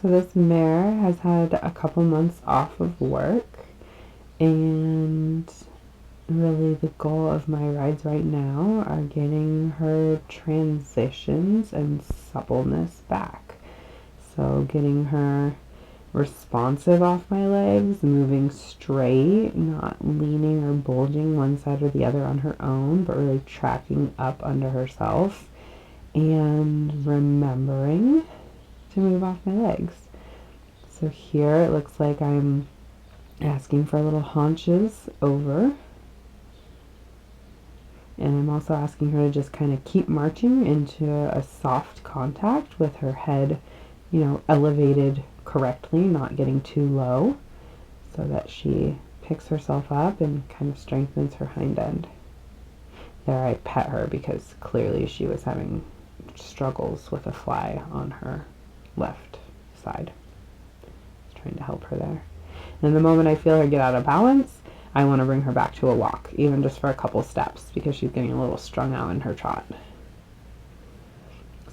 So this mare has had a couple months off of work, and really the goal of my rides right now are getting her transitions and suppleness back. So getting her responsive off my legs, moving straight, not leaning or bulging one side or the other on her own, but really tracking up under herself, and remembering to move off my legs. So here it looks like I'm asking for little haunches over, and I'm also asking her to just kind of keep marching into a soft contact with her head, elevated correctly, not getting too low, so that she picks herself up and kind of strengthens her hind end. There I pet her because clearly she was having struggles with a fly on her left side. I was trying to help her there. And the moment I feel her get out of balance, I want to bring her back to a walk, even just for a couple steps, because she's getting a little strung out in her trot.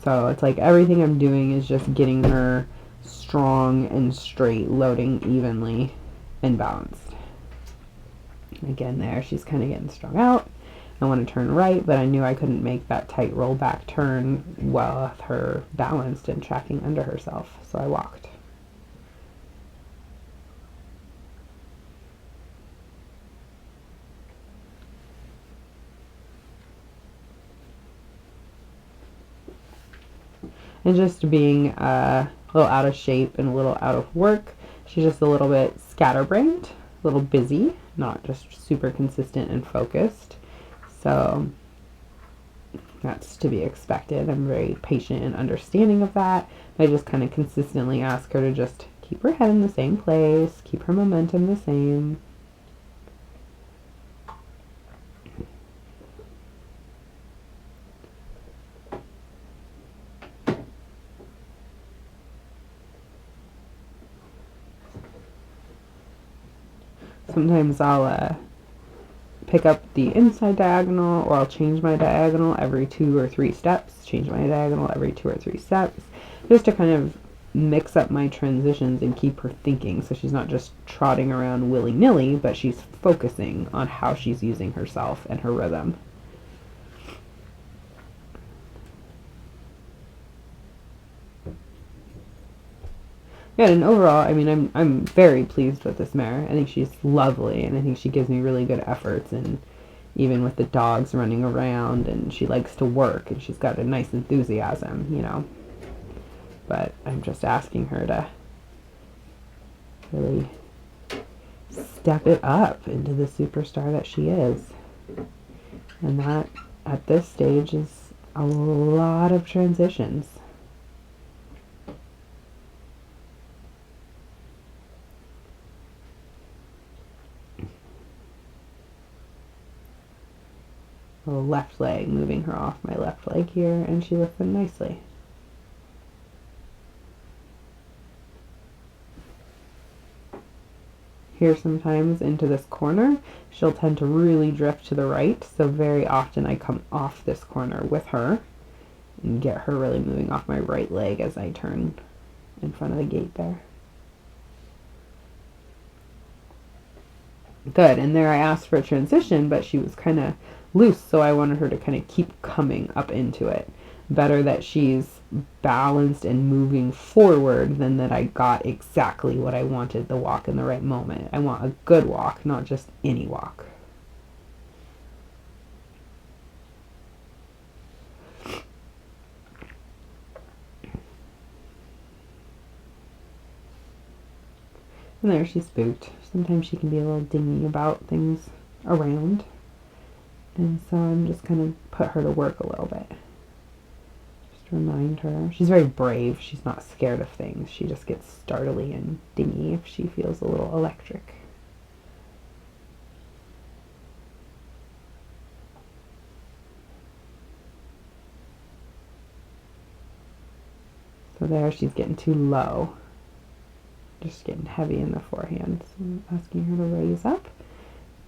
So it's like everything I'm doing is just getting her strong and straight, loading evenly and balanced. Again, there, she's kind of getting strung out. I want to turn right, but I knew I couldn't make that tight roll back turn while with her balanced and tracking under herself, so I walked. And just being a little out of shape and a little out of work, she's just a little bit scatterbrained, a little busy, not just super consistent and focused. So that's to be expected. I'm very patient and understanding of that. I just kind of consistently ask her to just keep her head in the same place, keep her momentum the same. Sometimes I'll pick up the inside diagonal, or I'll change my diagonal every 2 or 3 steps, change my diagonal every 2 or 3 steps, just to kind of mix up my transitions and keep her thinking, so she's not just trotting around willy-nilly, but she's focusing on how she's using herself and her rhythm. Yeah, and overall, I mean, I'm very pleased with this mare. I think she's lovely, and I think she gives me really good efforts, and even with the dogs running around, and she likes to work, and she's got a nice enthusiasm. But I'm just asking her to really step it up into the superstar that she is. And that, at this stage, is a lot of transitions. The left leg, moving her off my left leg here, and she lifts them nicely. Here sometimes into this corner, she'll tend to really drift to the right, so very often I come off this corner with her and get her really moving off my right leg as I turn in front of the gate there. Good, and there I asked for a transition, but she was kind of loose, so I wanted her to kind of keep coming up into it. Better that she's balanced and moving forward than that I got exactly what I wanted, the walk in the right moment. I want a good walk, not just any walk. And there, she's spooked. Sometimes she can be a little dingy about things around. And so I'm just going to put her to work a little bit. Just to remind her. She's very brave. She's not scared of things. She just gets startly and dingy if she feels a little electric. So there, she's getting too low. Just getting heavy in the forehand. So I'm asking her to raise up.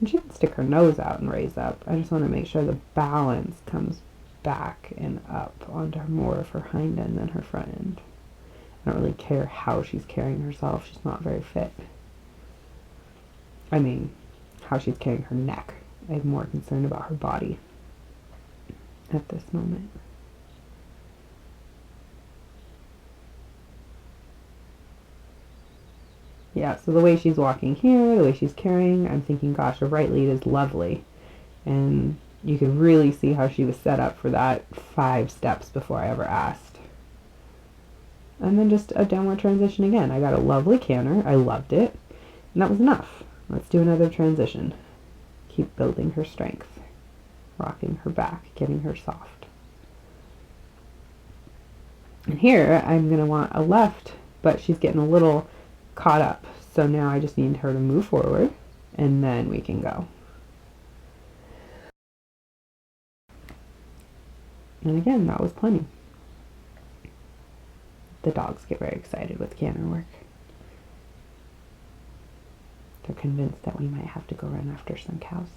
And she can stick her nose out and raise up. I just want to make sure the balance comes back and up onto more of her hind end than her front end. I don't really care how she's carrying herself. She's not very fit. I mean, how she's carrying her neck. I'm more concerned about her body at this moment. Yeah, so the way she's walking here, the way she's carrying, I'm thinking, gosh, a right lead is lovely. And you could really see how she was set up for that 5 steps before I ever asked. And then just a downward transition again. I got a lovely canter. I loved it. And that was enough. Let's do another transition. Keep building her strength. Rocking her back, getting her soft. And here, I'm going to want a left, but she's getting a little caught up. So now I just need her to move forward, and then we can go. And again, that was plenty. The dogs get very excited with canter work. They're convinced that we might have to go run after some cows.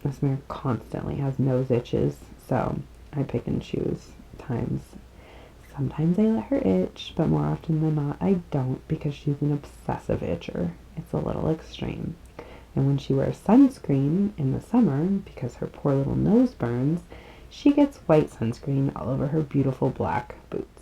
This mare constantly has nose itches, so I pick and choose times. Sometimes I let her itch, but more often than not I don't, because she's an obsessive itcher. It's a little extreme. And when she wears sunscreen in the summer, because her poor little nose burns, she gets white sunscreen all over her beautiful black boots.